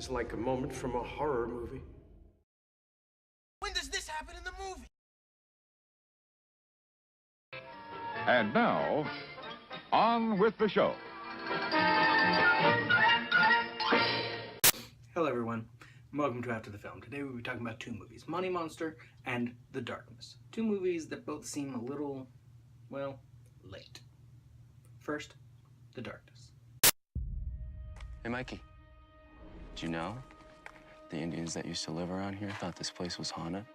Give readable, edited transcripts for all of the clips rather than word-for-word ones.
It's like a moment from a horror movie. When does this happen in the movie? And now, on with the show. Hello everyone, and welcome to After the Film. Today we'll be talking about two movies, Money Monster and The Darkness. Two movies that both seem a little, well, late. First, The Darkness. Hey Mikey, did you know the Indians that used to live around here thought this place was haunted?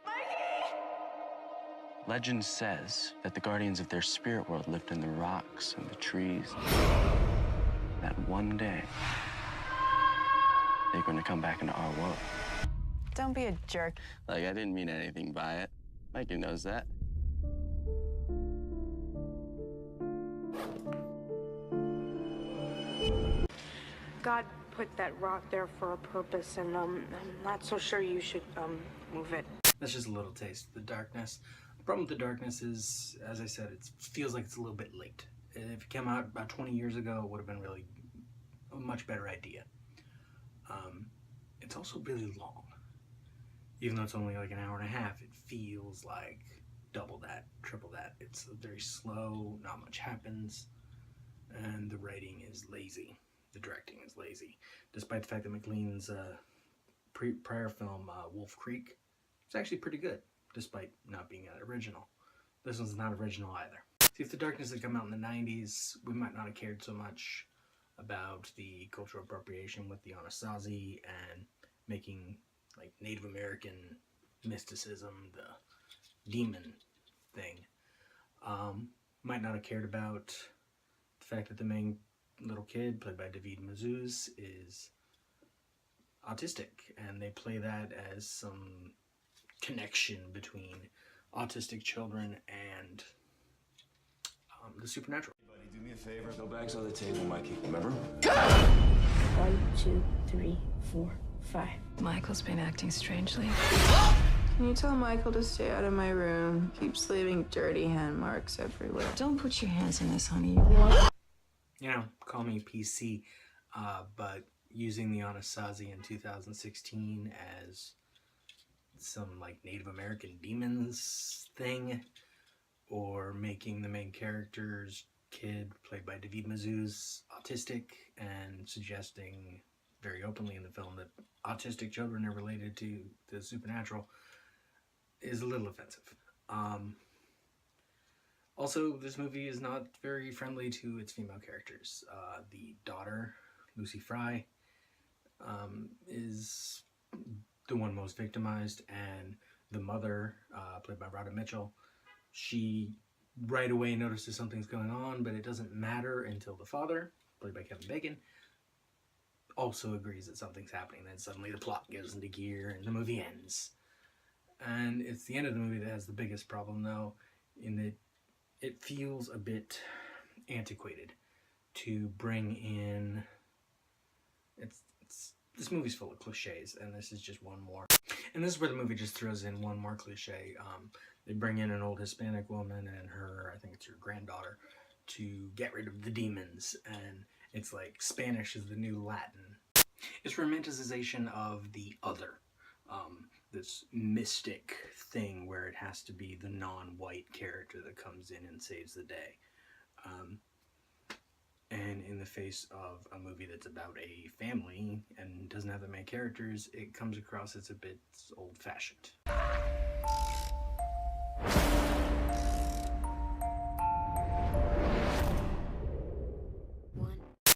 Legend says that the guardians of their spirit world lived in the rocks and the trees. That one day, they're going to come back into our world. Don't be a jerk. Like, I didn't mean anything by it. Mikey knows that. God put that rock there for a purpose, and I'm not so sure you should move it. That's just a little taste of The Darkness. The problem with The Darkness is, as I said, it feels like it's a little bit late. If it came out about 20 years ago, it would have been really a much better idea. It's also really long. Even though it's only like an hour and a half, it feels like double that, triple that. It's very slow, not much happens, and the writing is lazy. The directing is lazy. Despite the fact that McLean's prior film, Wolf Creek, is actually pretty good, despite not being an original. This one's not original either. See, if The Darkness had come out in the 90s, we might not have cared so much about the cultural appropriation with the Anasazi and making like Native American mysticism the demon thing. Might not have cared about the fact that the main little kid, played by David Mazouz, is autistic, and they play that as some connection between autistic children and the supernatural. Do me a favor, go back to the table, Mikey. Remember? 1, 2, 3, 4, 5. Michael's been acting strangely. Can you tell Michael to stay out of my room? Keeps leaving dirty hand marks everywhere. Don't put your hands in this, honey. You know, call me PC, but using the Anasazi in 2016 as some like Native American demons thing, or making the main character's kid, played by David Mazouz, autistic, and suggesting very openly in the film that autistic children are related to the supernatural, is a little offensive. Also, this movie is not very friendly to its female characters. The daughter, Lucy Fry, is the one most victimized, and the mother, played by Radha Mitchell, she right away notices something's going on, but it doesn't matter until the father, played by Kevin Bacon, also agrees that something's happening. Then suddenly the plot goes into gear and the movie ends. And it's the end of the movie that has the biggest problem, though, in that it feels a bit antiquated to bring in... This movie's full of cliches, and this is just one more. And this is where the movie just throws in one more cliche. They bring in an old Hispanic woman and her, I think it's her granddaughter, to get rid of the demons. And it's like Spanish is the new Latin. It's romanticization of the other. This mystic thing where it has to be the non-white character that comes in and saves the day. And in the face of a movie that's about a family and doesn't have the main characters, it comes across as a bit old-fashioned.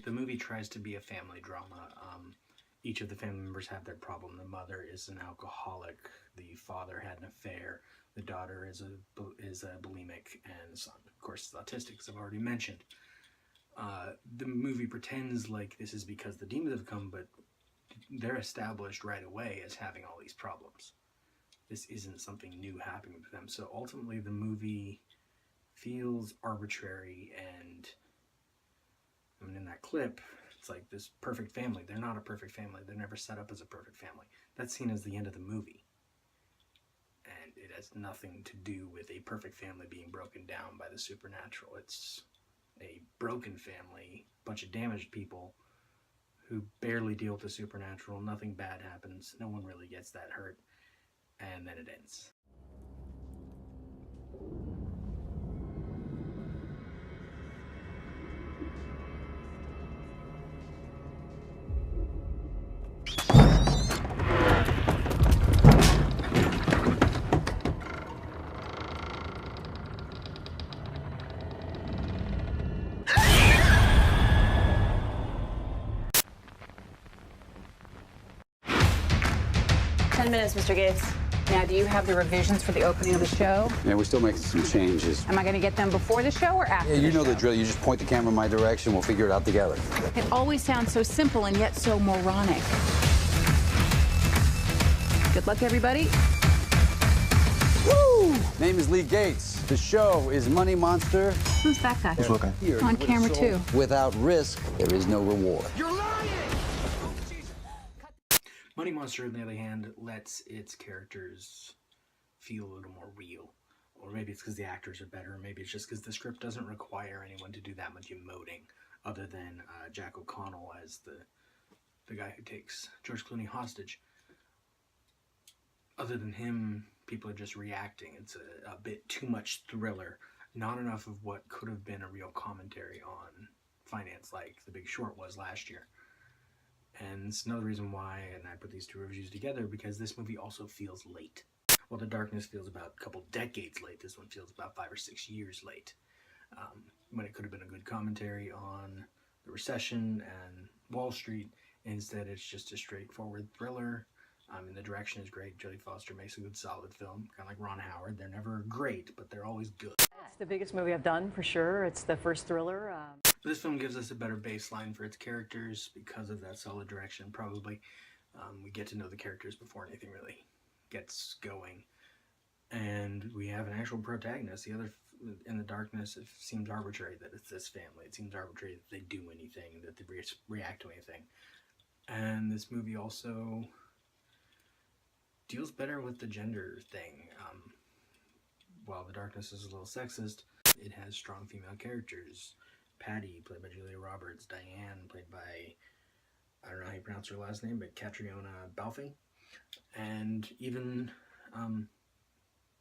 The movie tries to be a family drama. Each of the family members have their problem. The mother is an alcoholic. The father had an affair. The daughter is a bulimic, and the son, of course, is autistic, as I've already mentioned. The movie pretends like this is because the demons have come, but they're established right away as having all these problems. This isn't something new happening to them. So ultimately the movie feels arbitrary, and I mean, in that clip, it's like this perfect family. They're not a perfect family. They're never set up as a perfect family. That's seen as the end of the movie. And it has nothing to do with a perfect family being broken down by the supernatural. It's a broken family, bunch of damaged people who barely deal with the supernatural. Nothing bad happens. No one really gets that hurt. And then it ends. Minutes, Mr. Gates. Now, do you have the revisions for the opening of the show? Yeah, we're still making some changes. Am I going to get them before the show or after? Yeah, you know the the drill. You just point the camera in my direction. We'll figure it out together. It always sounds so simple and yet so moronic. Good luck, everybody. Woo! Name is Lee Gates. The show is Money Monster. Who's that guy? Who's looking? Here, On camera, too. Without risk, there is no reward. You're lying! Money Monster, on the other hand, lets its characters feel a little more real. Or maybe it's because the actors are better, or maybe it's just because the script doesn't require anyone to do that much emoting, other than Jack O'Connell as the guy who takes George Clooney hostage. Other than him, people are just reacting. It's a bit too much thriller, not enough of what could have been a real commentary on finance like The Big Short was last year. And it's another reason why, and I put these two reviews together, because this movie also feels late. While The Darkness feels about a couple decades late, this one feels about 5 or 6 years late. When it could have been a good commentary on the recession and Wall Street, instead it's just a straightforward thriller. The direction is great. Jodie Foster makes a good, solid film, kind of like Ron Howard. They're never great, but they're always good. It's the biggest movie I've done, for sure. It's the first thriller. This film gives us a better baseline for its characters because of that solid direction, probably. We get to know the characters before anything really gets going. And we have an actual protagonist. The other, in The Darkness, it seems arbitrary that it's this family. It seems arbitrary that they do anything, that they react to anything. And this movie also deals better with the gender thing. While The Darkness is a little sexist, it has strong female characters. Patty, played by Julia Roberts. Diane, played by, I don't know how you pronounce her last name, but Catriona Balfe. And even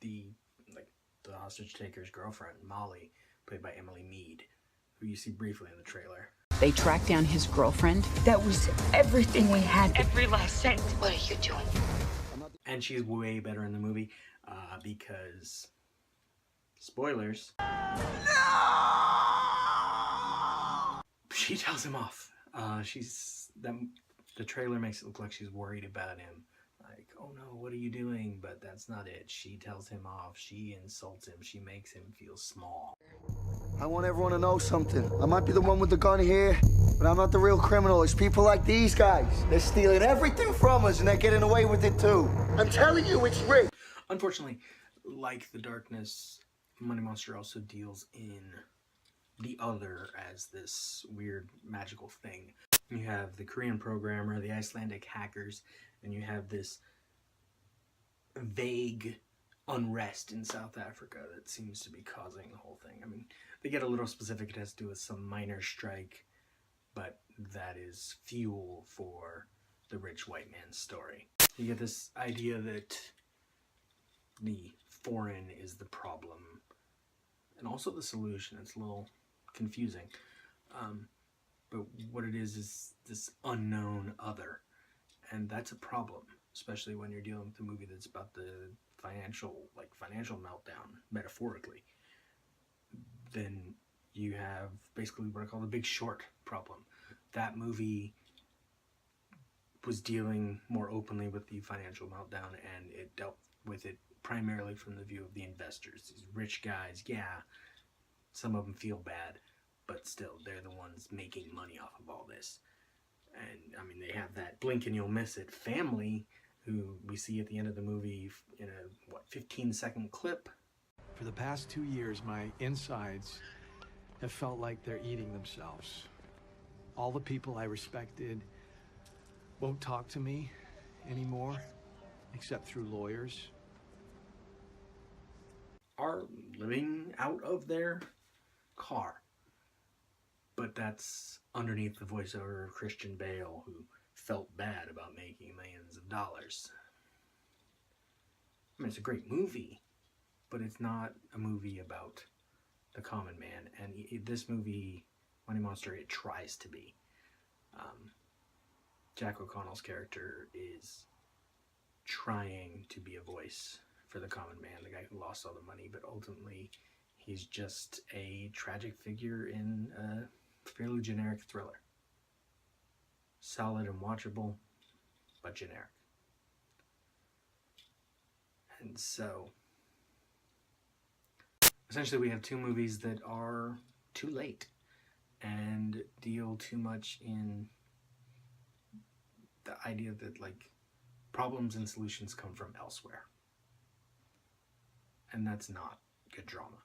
the hostage taker's girlfriend, Molly, played by Emily Mead, who you see briefly in the trailer. They tracked down his girlfriend. That was everything we had. Every last cent. What are you doing? And she's way better in the movie because, spoilers, she tells him off. The trailer makes it look like she's worried about him. Like, oh no, what are you doing? But that's not it. She tells him off. She insults him. She makes him feel small. I want everyone to know something. I might be the one with the gun here, but I'm not the real criminal. It's people like these guys. They're stealing everything from us, and they're getting away with it too. I'm telling you, it's Rick. Unfortunately, like The Darkness, Money Monster also deals in the other as this weird magical thing. You have the Korean programmer, the Icelandic hackers, and you have this vague unrest in South Africa that seems to be causing the whole thing. I mean, they get a little specific. It has to do with some minor strike, but that is fuel for the rich white man's story. You get this idea that the foreign is the problem and also the solution. It's a little confusing. But what it is this unknown other. And that's a problem, especially when you're dealing with a movie that's about the financial meltdown, metaphorically. Then you have basically what I call the Big Short problem. That movie was dealing more openly with the financial meltdown, and it dealt with it primarily from the view of the investors. These rich guys, yeah, some of them feel bad, but still, they're the ones making money off of all this. And, I mean, they have that blink and you'll miss it family who we see at the end of the movie in a, 15-second clip. For the past 2 years, my insides have felt like they're eating themselves. All the people I respected won't talk to me anymore, except through lawyers. Are living out of their car. But that's underneath the voiceover of Christian Bale, who felt bad about making millions of dollars. I mean, it's a great movie, but it's not a movie about the common man. And this movie, Money Monster, it tries to be. Jack O'Connell's character is trying to be a voice for the common man, the guy who lost all the money, but ultimately he's just a tragic figure in a fairly generic thriller. Solid and watchable, but generic. And so, essentially we have two movies that are too late and deal too much in the idea that, like, problems and solutions come from elsewhere. And that's not good drama.